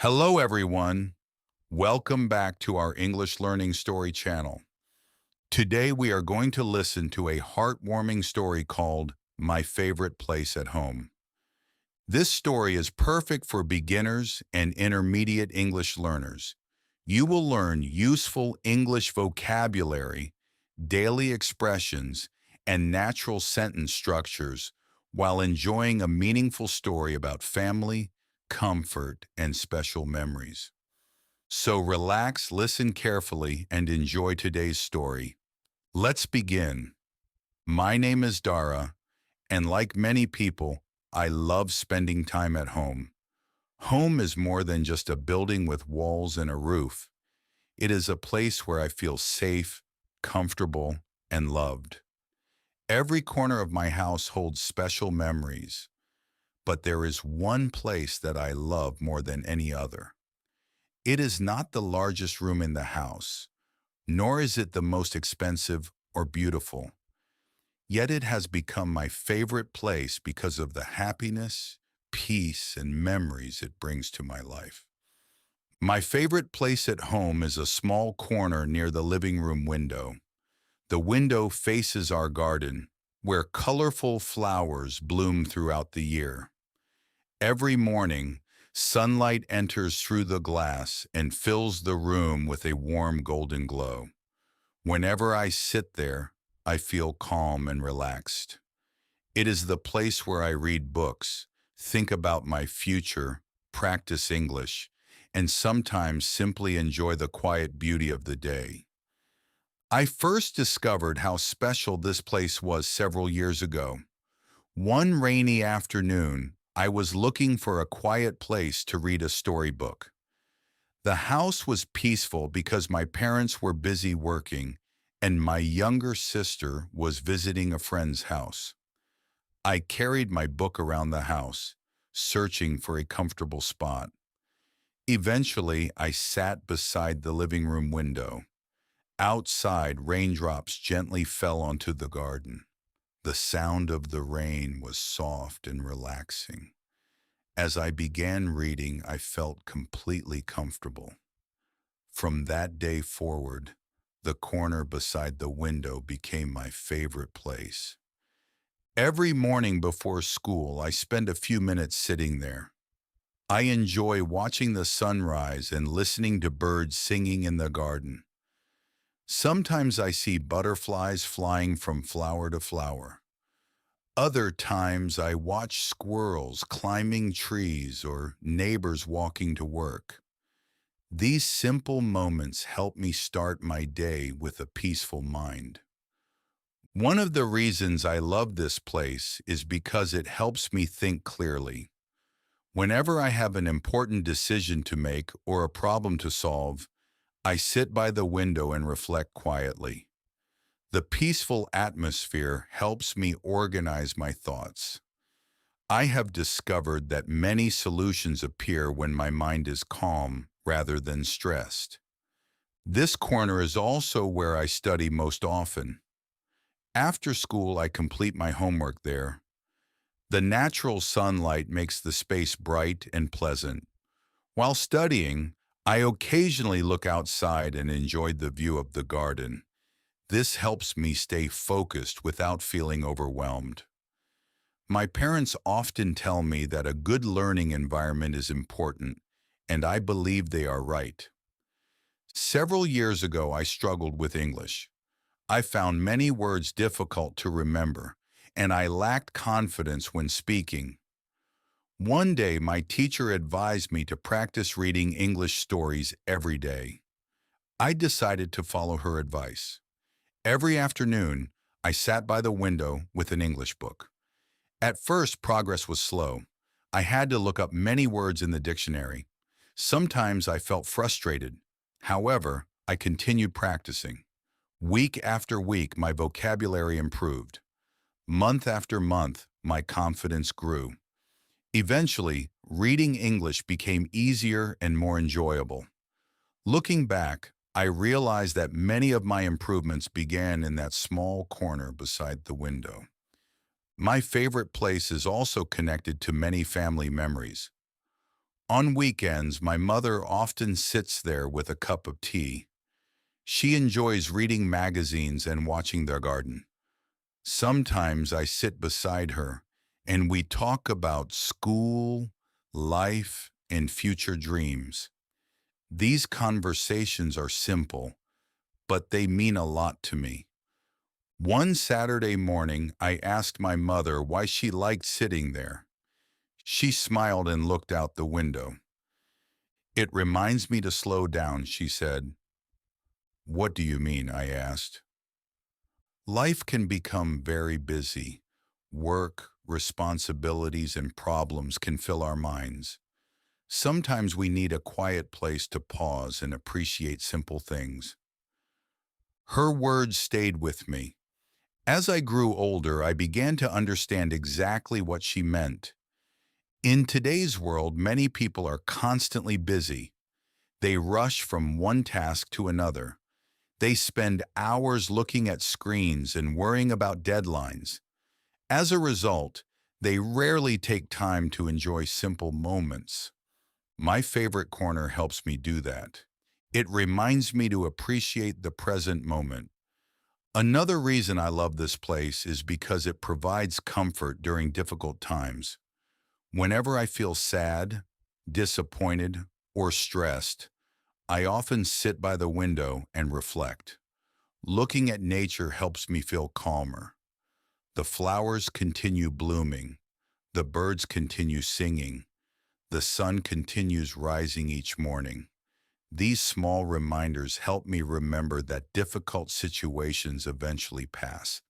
Hello, everyone. Welcome back to our English Learning Story channel. Today, we are going to listen to a heartwarming story called My Favorite Place at Home. This story is perfect for beginners and intermediate English learners. You will learn useful English vocabulary, daily expressions, and natural sentence structures while enjoying a meaningful story about family, comfort, and special memories. So relax, listen carefully, and enjoy today's story. Let's begin. My name is Dara, and like many people, I love spending time at home. Home is more than just a building with walls and a roof. It is a place where I feel safe, comfortable, and loved. Every corner of my house holds special memories, but there is one place that I love more than any other. It is not the largest room in the house, nor is it the most expensive or beautiful. Yet it has become my favorite place because of the happiness, peace, and memories it brings to my life. My favorite place at home is a small corner near the living room window. The window faces our garden, where colorful flowers bloom throughout the year. Every morning, sunlight enters through the glass and fills the room with a warm golden glow. Whenever I sit there, I feel calm and relaxed. It is the place where I read books, think about my future, practice English, and sometimes simply enjoy the quiet beauty of the day. I first discovered how special this place was several years ago. One rainy afternoon, I was looking for a quiet place to read a storybook. The house was peaceful because my parents were busy working, and my younger sister was visiting a friend's house. I carried my book around the house, searching for a comfortable spot. Eventually, I sat beside the living room window. Outside, raindrops gently fell onto the garden. The sound of the rain was soft and relaxing. As I began reading, I felt completely comfortable. From that day forward, the corner beside the window became my favorite place. Every morning before school, I spend a few minutes sitting there. I enjoy watching the sunrise and listening to birds singing in the garden. Sometimes I see butterflies flying from flower to flower. Other times I watch squirrels climbing trees or neighbors walking to work. These simple moments help me start my day with a peaceful mind. One of the reasons I love this place is because it helps me think clearly. Whenever I have an important decision to make or a problem to solve, I sit by the window and reflect quietly. The peaceful atmosphere helps me organize my thoughts. I have discovered that many solutions appear when my mind is calm rather than stressed. This corner is also where I study most often. After school, I complete my homework there. The natural sunlight makes the space bright and pleasant. While studying, I occasionally look outside and enjoy the view of the garden. This helps me stay focused without feeling overwhelmed. My parents often tell me that a good learning environment is important, and I believe they are right. Several years ago, I struggled with English. I found many words difficult to remember, and I lacked confidence when speaking. One day, my teacher advised me to practice reading English stories every day. I decided to follow her advice. Every afternoon, I sat by the window with an English book. At first, progress was slow. I had to look up many words in the dictionary. Sometimes I felt frustrated. However, I continued practicing. Week after week, my vocabulary improved. Month after month, my confidence grew. Eventually, reading English became easier and more enjoyable. Looking back, I realized that many of my improvements began in that small corner beside the window. My favorite place is also connected to many family memories. On weekends, my mother often sits there with a cup of tea. She enjoys reading magazines and watching their garden. Sometimes I sit beside her and we talk about school, life, and future dreams. These conversations are simple, but they mean a lot to me. One Saturday morning, I asked my mother why she liked sitting there. She smiled and looked out the window. "It reminds me to slow down," she said. "What do you mean?" I asked. Life can become very busy. Work, responsibilities, and problems can fill our minds. Sometimes we need a quiet place to pause and appreciate simple things. Her words stayed with me. As I grew older, I began to understand exactly what she meant. In today's world, many people are constantly busy. They rush from one task to another. They spend hours looking at screens and worrying about deadlines. As a result, they rarely take time to enjoy simple moments. My favorite corner helps me do that. It reminds me to appreciate the present moment. Another reason I love this place is because it provides comfort during difficult times. Whenever I feel sad, disappointed, or stressed, I often sit by the window and reflect. Looking at nature helps me feel calmer. The flowers continue blooming. The birds continue singing. The sun continues rising each morning. These small reminders help me remember that difficult situations eventually pass.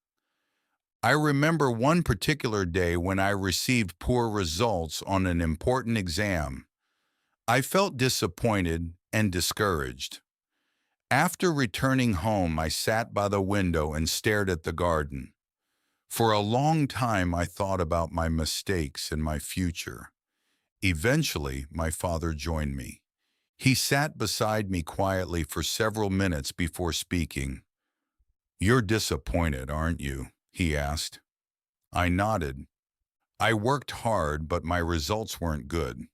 I remember one particular day when I received poor results on an important exam. I felt disappointed and discouraged. After returning home, I sat by the window and stared at the garden. For a long time, I thought about my mistakes and my future. Eventually, my father joined me. He sat beside me quietly for several minutes before speaking. "You're disappointed, aren't you?" he asked. I nodded. "I worked hard, but my results weren't good."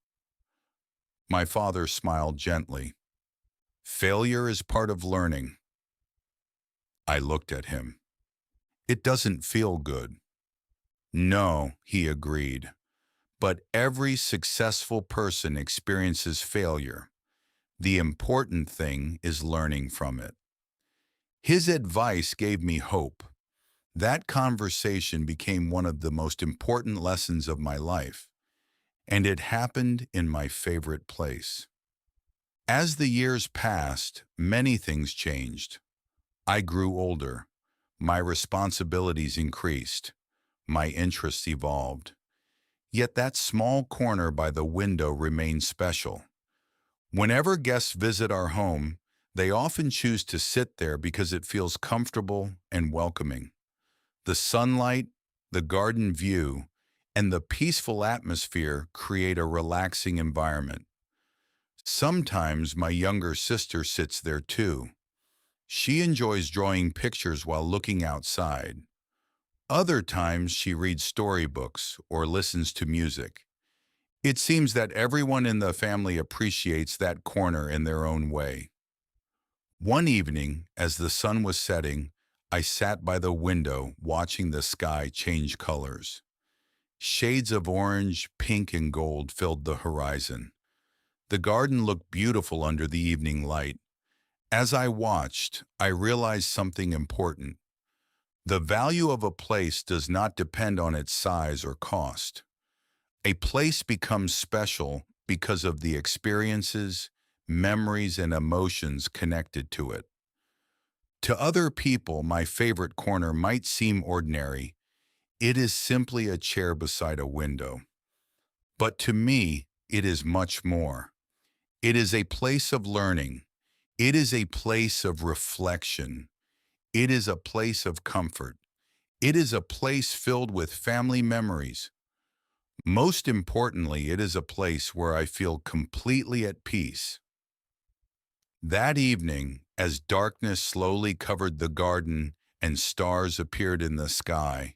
My father smiled gently. "Failure is part of learning." I looked at him. "It doesn't feel good." "No," he agreed. "But every successful person experiences failure. The important thing is learning from it." His advice gave me hope. That conversation became one of the most important lessons of my life, and it happened in my favorite place. As the years passed, many things changed. I grew older. My responsibilities increased. My interests evolved. Yet that small corner by the window remained special. Whenever guests visit our home, they often choose to sit there because it feels comfortable and welcoming. The sunlight, the garden view, and the peaceful atmosphere create a relaxing environment. Sometimes my younger sister sits there too. She enjoys drawing pictures while looking outside. Other times she reads storybooks or listens to music. It seems that everyone in the family appreciates that corner in their own way. One evening, as the sun was setting, I sat by the window watching the sky change colors. Shades of orange, pink, and gold filled the horizon. The garden looked beautiful under the evening light. As I watched, I realized something important. The value of a place does not depend on its size or cost. A place becomes special because of the experiences, memories, and emotions connected to it. To other people, my favorite corner might seem ordinary. It is simply a chair beside a window. But to me, it is much more. It is a place of learning. It is a place of reflection. It is a place of comfort. It is a place filled with family memories. Most importantly, it is a place where I feel completely at peace. That evening, as darkness slowly covered the garden and stars appeared in the sky,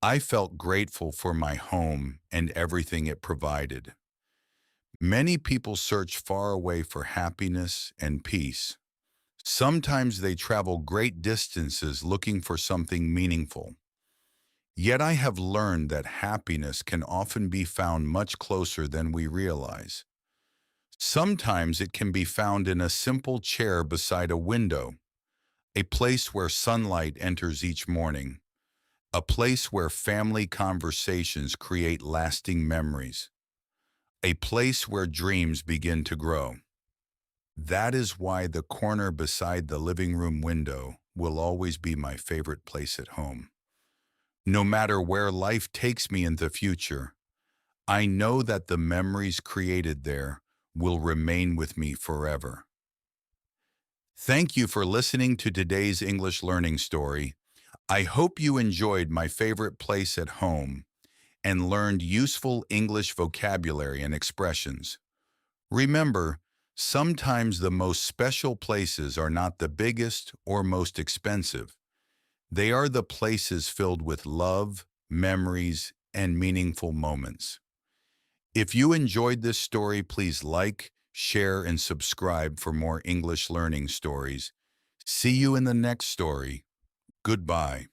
I felt grateful for my home and everything it provided. Many people search far away for happiness and peace. Sometimes they travel great distances looking for something meaningful. Yet I have learned that happiness can often be found much closer than we realize. Sometimes it can be found in a simple chair beside a window, a place where sunlight enters each morning, a place where family conversations create lasting memories, a place where dreams begin to grow. That is why the corner beside the living room window will always be my favorite place at home. No matter where life takes me in the future, I know that the memories created there will remain with me forever. Thank you for listening to today's English learning story. I hope you enjoyed my favorite place at home and learned useful English vocabulary and expressions. Remember, sometimes the most special places are not the biggest or most expensive. They are the places filled with love, memories, and meaningful moments. If you enjoyed this story, please like, share, and subscribe for more English learning stories. See you in the next story. Goodbye.